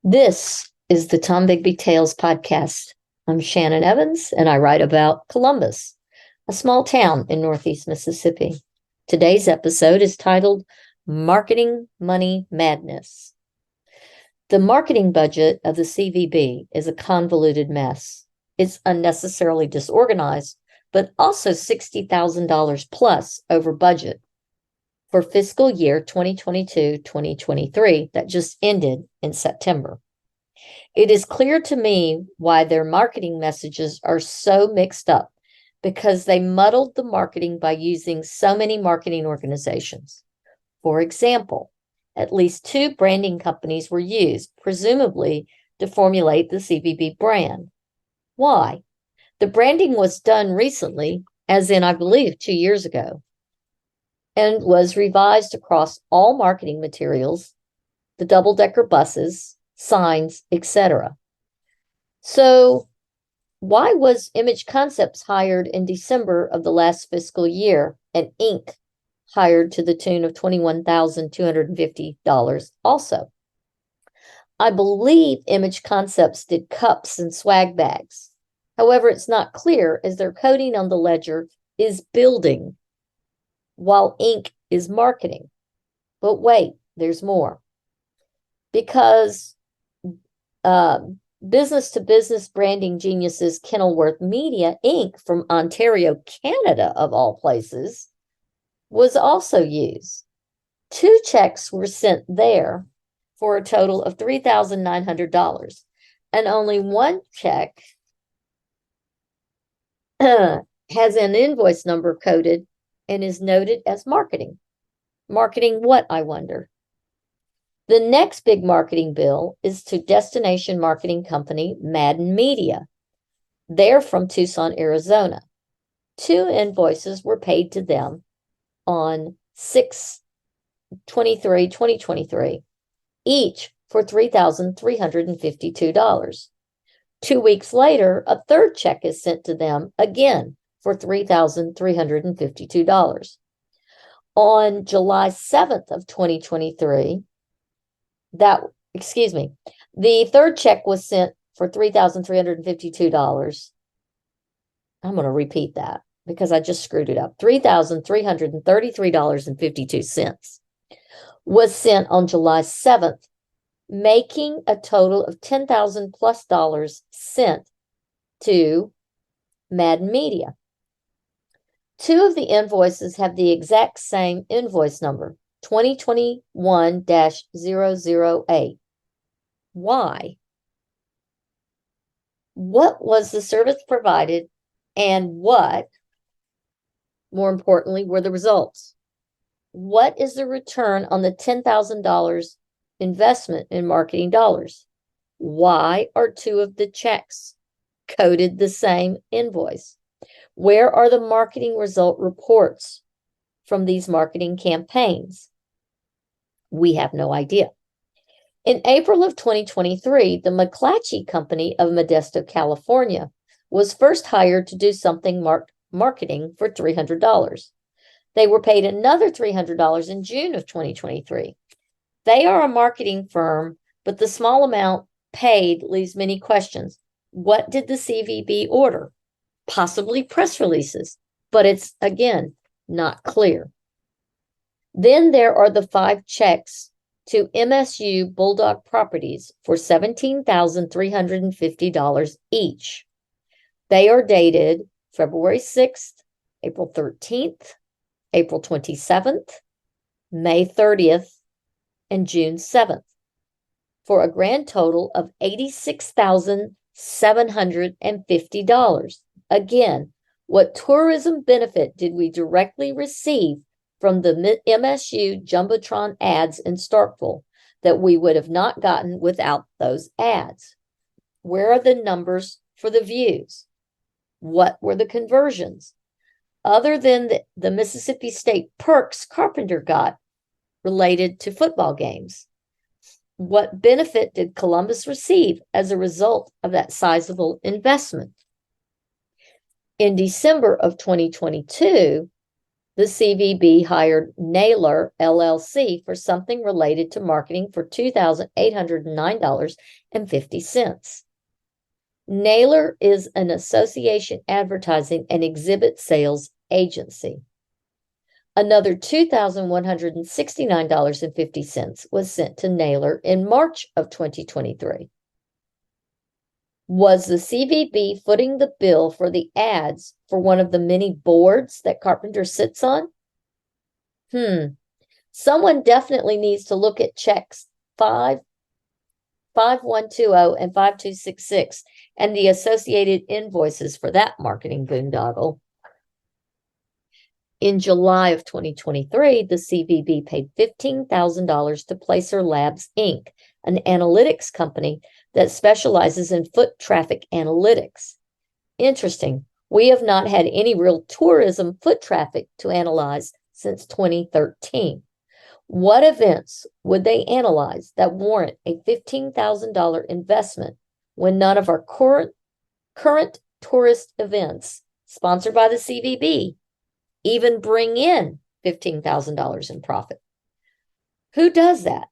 This is the Tom Bigby Tales podcast. I'm Shannon Evans, and I write about Columbus, a small town in Northeast Mississippi. Today's episode is titled Marketing Money Madness. The marketing budget of the CVB is a convoluted mess. It's unnecessarily disorganized, but also $60,000 plus over budget for fiscal year 2022-2023 that just ended in September. It is clear to me why their marketing messages are so mixed up, because they muddled the marketing by using so many marketing organizations. For example, at least 2 branding companies were used, presumably to formulate the CVB brand. Why? The branding was done recently, as in, I believe, 2 years ago, and was revised across all marketing materials, the double-decker buses, signs, etc. So why was Image Concepts hired in December of the last fiscal year and Inc. hired to the tune of $21,250 also? I believe Image Concepts did cups and swag bags. However, it's not clear, as their coding on the ledger is building, while Inc. is marketing. But wait, there's more. Because business-to-business branding geniuses Kenilworth Media, Inc. from Ontario, Canada, of all places, was also used. 2 checks were sent there for a total of $3,900, and only 1 check has an invoice number coded and is noted as marketing. Marketing what, I wonder? The next big marketing bill is to destination marketing company Madden Media. They're from Tucson, Arizona. 2 invoices were paid to them on 6/23/2023, each for $3,352. 2 weeks later, a 3rd check is sent to them, again for $3,352. On July 7th of 2023, the 3rd check was sent for $3,352. I'm going to repeat that because I just screwed it up. $3,333.52 was sent on July 7th, making a total of $10,000 plus sent to Madden Media. 2 of the invoices have the exact same invoice number, 2021-008. Why? What was the service provided, and what, more importantly, were the results? What is the return on the $10,000 investment in marketing dollars? Why are 2 of the checks coded the same invoice? Where are the marketing result reports from these marketing campaigns? We have no idea. In April of 2023, the McClatchy Company of Modesto, California, was first hired to do something marketing for $300. They were paid another $300 in June of 2023. They are a marketing firm, but the small amount paid leaves many questions. What did the CVB order? Possibly press releases, but it's, again, not clear. Then there are the 5 checks to MSU Bulldog Properties for $17,350 each. They are dated February 6th, April 13th, April 27th, May 30th, and June 7th, for a grand total of $86,750. Again, what tourism benefit did we directly receive from the MSU Jumbotron ads in Starkville that we would have not gotten without those ads? Where are the numbers for the views? What were the conversions? Other than the Mississippi State perks Carpenter got related to football games, what benefit did Columbus receive as a result of that sizable investment? In December of 2022, the CVB hired Naylor LLC for something related to marketing for $2,809.50. Naylor is an association advertising and exhibit sales agency. Another $2,169.50 was sent to Naylor in March of 2023. Was the CVB footing the bill for the ads for one of the many boards that Carpenter sits on? Someone definitely needs to look at checks 5120 and 5266 and the associated invoices for that marketing boondoggle. In July of 2023, the CVB paid $15,000 to Placer Labs, Inc., an analytics company that specializes in foot traffic analytics. Interesting. We have not had any real tourism foot traffic to analyze since 2013. What events would they analyze that warrant a $15,000 investment when none of our current tourist events sponsored by the CVB even bring in $15,000 in profit? Who does that?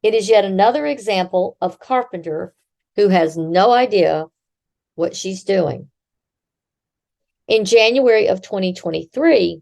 It is yet another example of Carpenter who has no idea what she's doing. In January of 2023,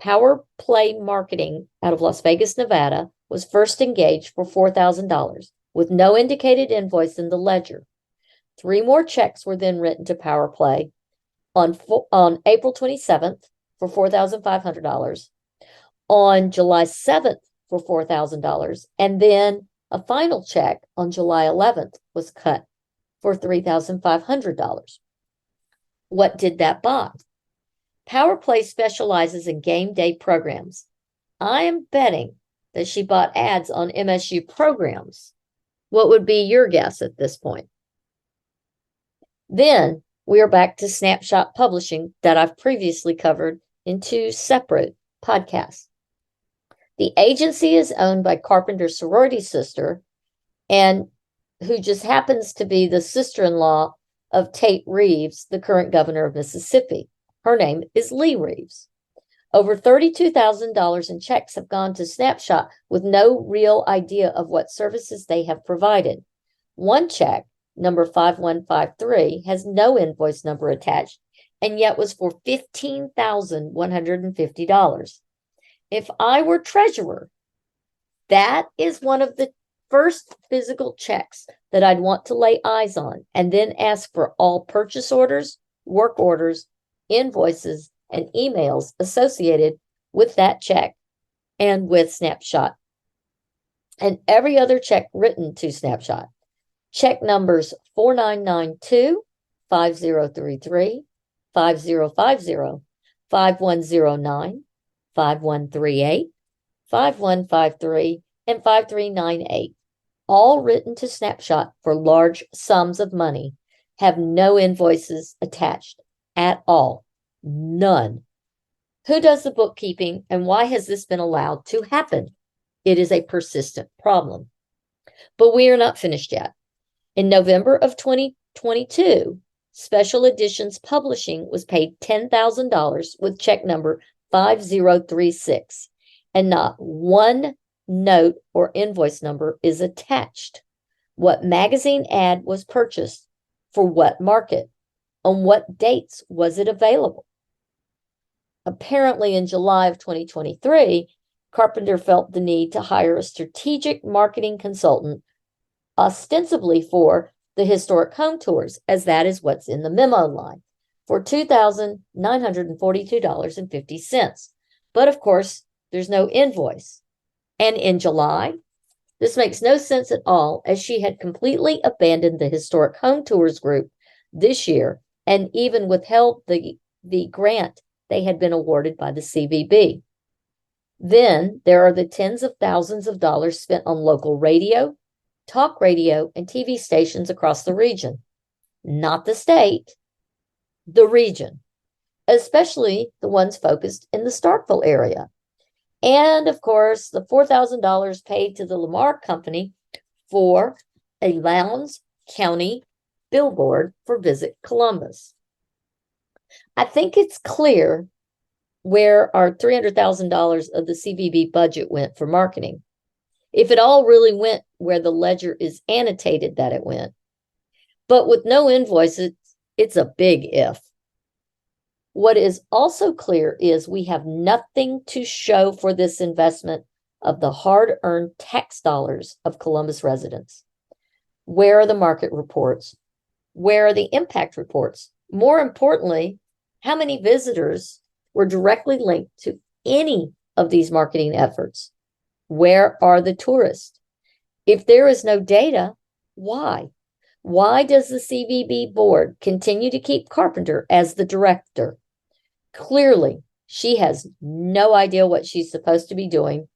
Power Play Marketing out of Las Vegas, Nevada, was first engaged for $4,000 with no indicated invoice in the ledger. 3 more checks were then written to Power Play on April 27th for $4,500, on July 7th for $4,000, and then a final check on July 11th was cut for $3,500. What did that buy? Power Play specializes in game day programs. I am betting that she bought ads on MSU programs. What would be your guess at this point? Then we are back to Snapshot Publishing that I've previously covered in 2 separate podcasts. The agency is owned by Carpenter's sorority sister, and who just happens to be the sister-in-law of Tate Reeves, the current governor of Mississippi. Her name is Lee Reeves. Over $32,000 in checks have gone to Snapshot with no real idea of what services they have provided. One check, number 5153, has no invoice number attached and yet was for $15,150. If I were treasurer, that is one of the first physical checks that I'd want to lay eyes on and then ask for all purchase orders, work orders, invoices, and emails associated with that check and with Snapshot, and every other check written to Snapshot. Check numbers 4992, 5033, 5050, 5109, 5138, 5153, and 5398, all written to Snapshot for large sums of money, have no invoices attached at all. None. Who does the bookkeeping, and why has this been allowed to happen? It is a persistent problem. But we are not finished yet. In November of 2022, Special Editions Publishing was paid $10,000 with check number 5036, and not one note or invoice number is attached. What magazine ad was purchased? For what market? On what dates was it available? Apparently, in July of 2023, Carpenter felt the need to hire a strategic marketing consultant, ostensibly for the historic home tours, as that is what's in the memo line, for $2,942.50. But of course, there's no invoice. And in July, this makes no sense at all, as she had completely abandoned the historic home tours group this year and even withheld the grant they had been awarded by the CVB. Then there are the tens of thousands of dollars spent on local radio, talk radio, and TV stations across the region. Not the state, the region, especially the ones focused in the Starkville area. And of course, the $4,000 paid to the Lamar Company for a Lowndes County billboard for Visit Columbus. I think it's clear where our $300,000 of the CVB budget went for marketing. If it all really went where the ledger is annotated that it went. But with no invoices, it's a big if. What is also clear is we have nothing to show for this investment of the hard-earned tax dollars of Columbus residents. Where are the market reports? Where are the impact reports? More importantly, how many visitors were directly linked to any of these marketing efforts? Where are the tourists? If there is no data, why? Why does the CVB board continue to keep Carpenter as the director? Clearly, she has no idea what she's supposed to be doing,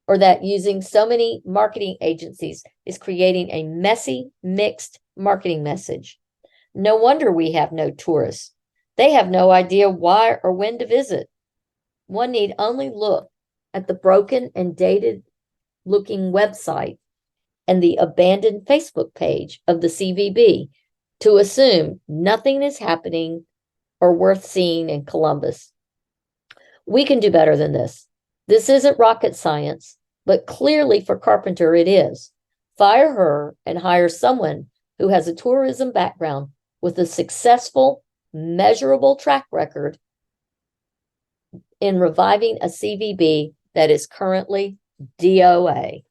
or that using so many marketing agencies is creating a messy, mixed marketing message. No wonder we have no tourists. They have no idea why or when to visit. One need only look at the broken and dated looking website and the abandoned Facebook page of the CVB to assume nothing is happening or worth seeing in Columbus. We can do better than this. This isn't rocket science, but clearly for Carpenter it is. Fire her and hire someone who has a tourism background with a successful, measurable track record in reviving a CVB that is currently DOA.